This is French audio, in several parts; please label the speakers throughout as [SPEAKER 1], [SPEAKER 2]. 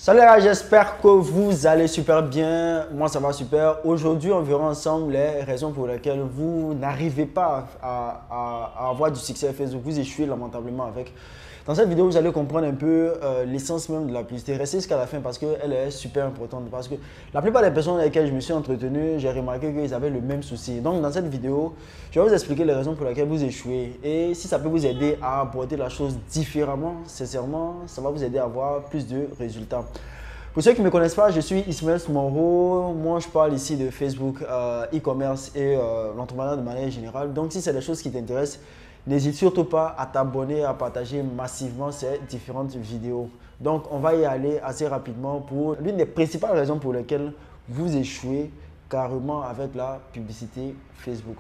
[SPEAKER 1] Salut les gars, j'espère que vous allez super bien. Moi, ça va super. Aujourd'hui, on verra ensemble les raisons pour lesquelles vous n'arrivez pas à avoir du succès à Facebook. Vous échouez lamentablement avec. Dans cette vidéo, vous allez comprendre un peu l'essence même de la publicité. Restez jusqu'à la fin parce qu'elle est super importante. Parce que la plupart des personnes avec lesquelles je me suis entretenu, j'ai remarqué qu'ils avaient le même souci. Donc, dans cette vidéo, je vais vous expliquer les raisons pour lesquelles vous échouez. Et si ça peut vous aider à aborder la chose différemment, sincèrement, ça va vous aider à avoir plus de résultats. Pour ceux qui ne me connaissent pas, je suis Ismaël Moreau. Moi, je parle ici de Facebook, e-commerce et l'entrepreneuriat de manière générale. Donc, si c'est des choses qui t'intéressent, n'hésite surtout pas à t'abonner, à partager massivement ces différentes vidéos. Donc, on va y aller assez rapidement pour l'une des principales raisons pour lesquelles vous échouez carrément avec la publicité Facebook.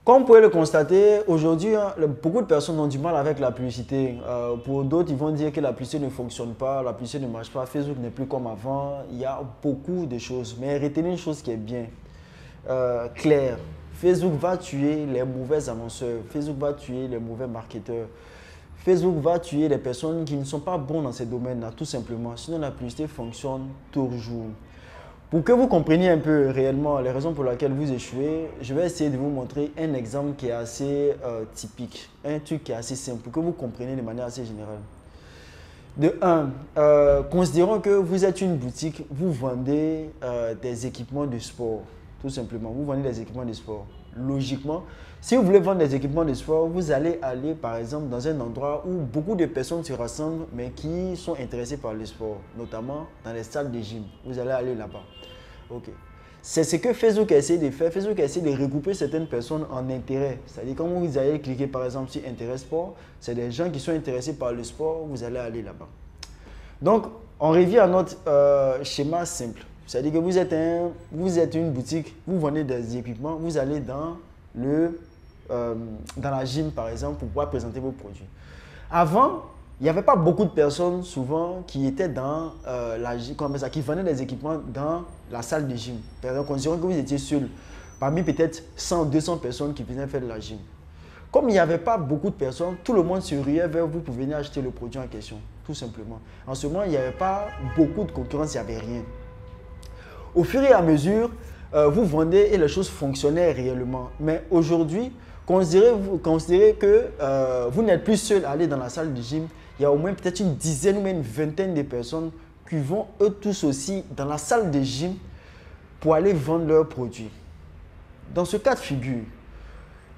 [SPEAKER 1] Comme vous pouvez le constater, aujourd'hui, beaucoup de personnes ont du mal avec la publicité. Pour d'autres, ils vont dire que la publicité ne fonctionne pas, la publicité ne marche pas, Facebook n'est plus comme avant. Il y a beaucoup de choses. Mais retenez une chose qui est bien claire. Facebook va tuer les mauvais annonceurs. Facebook va tuer les mauvais marketeurs. Facebook va tuer les personnes qui ne sont pas bons dans ces domaines-là, tout simplement. Sinon, la publicité fonctionne toujours. Pour que vous compreniez un peu réellement les raisons pour lesquelles vous échouez, je vais essayer de vous montrer un exemple qui est assez typique, un truc qui est assez simple, pour que vous compreniez de manière assez générale. De 1, considérons que vous êtes une boutique, vous vendez des équipements de sport, tout simplement. Vous vendez des équipements de sport. Logiquement, si vous voulez vendre des équipements de sport, vous allez aller par exemple dans un endroit où beaucoup de personnes se rassemblent mais qui sont intéressées par le sport, notamment dans les salles de gym. Vous allez aller là-bas. Ok. C'est ce que Facebook a essayé de faire. Facebook a essayé de regrouper certaines personnes en intérêt. C'est-à-dire quand vous allez cliquer par exemple sur intérêt sport, c'est des gens qui sont intéressés par le sport, vous allez aller là-bas. Donc, on revient à notre schéma simple. C'est-à-dire que vous êtes une boutique, vous vendez des équipements, vous allez dans la gym par exemple pour pouvoir présenter vos produits. Avant, il n'y avait pas beaucoup de personnes souvent qui étaient dans qui vendaient des équipements dans la salle de gym. Par exemple, considérons que vous étiez seul parmi peut-être 100 200 personnes qui venaient faire de la gym. Comme il n'y avait pas beaucoup de personnes, tout le monde se ruait vers vous pour venir acheter le produit en question, tout simplement. En ce moment, il n'y avait pas beaucoup de concurrence, il n'y avait rien. Au fur et à mesure, vous vendez et les choses fonctionnaient réellement. Mais aujourd'hui, considérez que vous n'êtes plus seul à aller dans la salle de gym. Il y a au moins peut-être une dizaine ou même une vingtaine de personnes qui vont eux tous aussi dans la salle de gym pour aller vendre leurs produits. Dans ce cas de figure,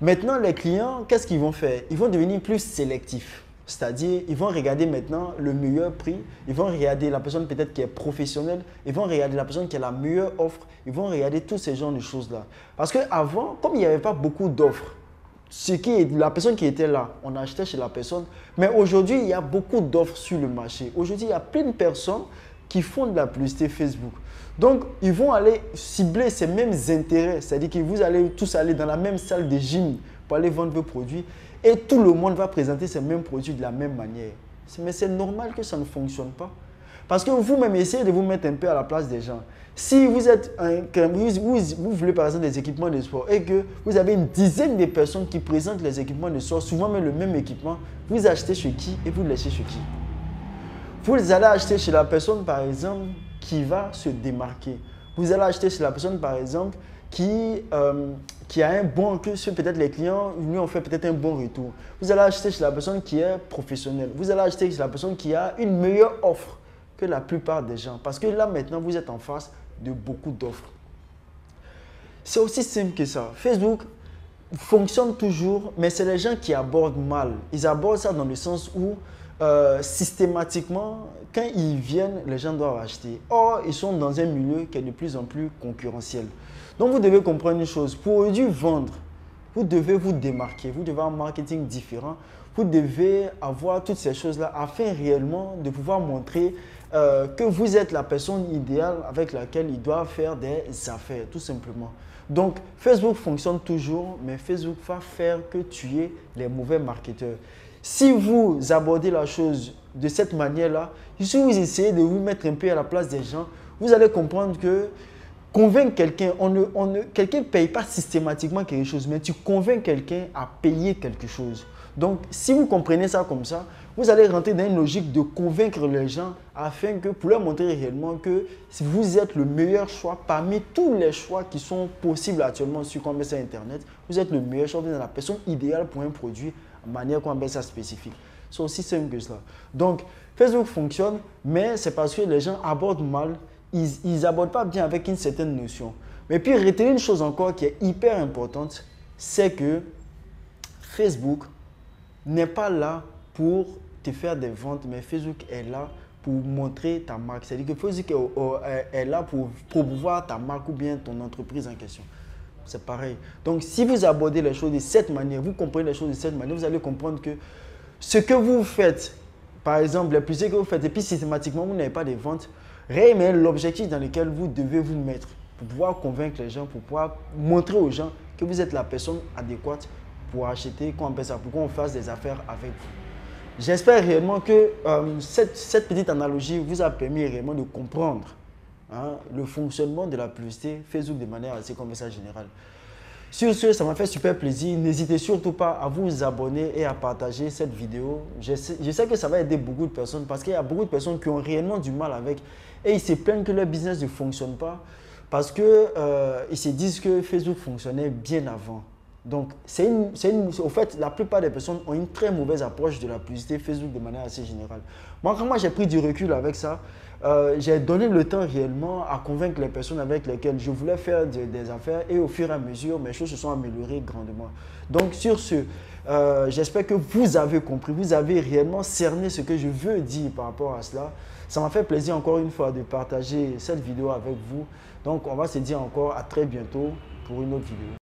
[SPEAKER 1] maintenant les clients, qu'est-ce qu'ils vont faire? Ils vont devenir plus sélectifs. C'est-à-dire, ils vont regarder maintenant le meilleur prix, ils vont regarder la personne peut-être qui est professionnelle, ils vont regarder la personne qui a la meilleure offre, ils vont regarder tous ces genres de choses-là. Parce qu'avant, comme il n'y avait pas beaucoup d'offres, la personne qui était là, on achetait chez la personne, mais aujourd'hui, il y a beaucoup d'offres sur le marché. Aujourd'hui, il y a plein de personnes qui font de la publicité Facebook. Donc, ils vont aller cibler ces mêmes intérêts, c'est-à-dire que vous allez tous aller dans la même salle de gym pour aller vendre vos produits. Et tout le monde va présenter ces mêmes produits de la même manière. Mais c'est normal que ça ne fonctionne pas. Parce que vous-même essayez de vous mettre un peu à la place des gens. Si vous voulez par exemple des équipements de sport et que vous avez une dizaine de personnes qui présentent les équipements de sport, souvent même le même équipement, vous achetez chez qui et vous laissez chez qui? Vous allez acheter chez la personne par exemple qui va se démarquer. Vous allez acheter chez la personne par exemple qui a un bon, que peut-être les clients lui ont fait peut-être un bon retour. Vous allez acheter chez la personne qui est professionnelle. Vous allez acheter chez la personne qui a une meilleure offre que la plupart des gens. Parce que là maintenant, vous êtes en face de beaucoup d'offres. C'est aussi simple que ça. Facebook fonctionne toujours, mais c'est les gens qui abordent mal. Ils abordent ça dans le sens où systématiquement, quand ils viennent, les gens doivent acheter. Or, ils sont dans un milieu qui est de plus en plus concurrentiel. Donc, vous devez comprendre une chose. Pour aujourd'hui vendre, vous devez vous démarquer. Vous devez avoir un marketing différent. Vous devez avoir toutes ces choses-là afin réellement de pouvoir montrer que vous êtes la personne idéale avec laquelle ils doivent faire des affaires, tout simplement. Donc, Facebook fonctionne toujours, mais Facebook va faire que tuer les mauvais marketeurs. Si vous abordez la chose de cette manière-là, si vous essayez de vous mettre un peu à la place des gens, vous allez comprendre que convaincre quelqu'un, quelqu'un ne paye pas systématiquement quelque chose, mais tu convaincs quelqu'un à payer quelque chose. Donc, si vous comprenez ça comme ça, vous allez rentrer dans une logique de convaincre les gens afin que, pour leur montrer réellement que vous êtes le meilleur choix parmi tous les choix qui sont possibles actuellement sur Internet. Vous êtes le meilleur choix, vous êtes la personne idéale pour un produit de manière spécifique. C'est aussi simple que cela. Donc, Facebook fonctionne, mais c'est parce que les gens abordent mal, ils n'abordent pas bien avec une certaine notion. Mais puis, retenez une chose encore qui est hyper importante, c'est que Facebook n'est pas là pour te faire des ventes, mais Facebook est là pour montrer ta marque. C'est-à-dire que Facebook est là pour promouvoir ta marque ou bien ton entreprise en question. C'est pareil. Donc, si vous abordez les choses de cette manière, vous comprenez les choses de cette manière, vous allez comprendre que ce que vous faites, par exemple, les publicités que vous faites, et puis systématiquement, vous n'avez pas de ventes, réellement l'objectif dans lequel vous devez vous mettre pour pouvoir convaincre les gens, pour pouvoir montrer aux gens que vous êtes la personne adéquate pour acheter, pour qu'on fasse des affaires avec vous. J'espère réellement que cette petite analogie vous a permis réellement de comprendre le fonctionnement de la publicité Facebook de manière assez générale. Sur ce, ça m'a fait super plaisir. N'hésitez surtout pas à vous abonner et à partager cette vidéo. Je sais que ça va aider beaucoup de personnes parce qu'il y a beaucoup de personnes qui ont réellement du mal avec et ils se plaignent que leur business ne fonctionne pas parce qu'ils se disent que Facebook fonctionnait bien avant. Donc, au fait, la plupart des personnes ont une très mauvaise approche de la publicité Facebook de manière assez générale. Moi, quand j'ai pris du recul avec ça, j'ai donné le temps réellement à convaincre les personnes avec lesquelles je voulais faire des affaires et au fur et à mesure, mes choses se sont améliorées grandement. Donc, sur ce, j'espère que vous avez compris, vous avez réellement cerné ce que je veux dire par rapport à cela. Ça m'a fait plaisir encore une fois de partager cette vidéo avec vous. Donc, on va se dire encore à très bientôt pour une autre vidéo.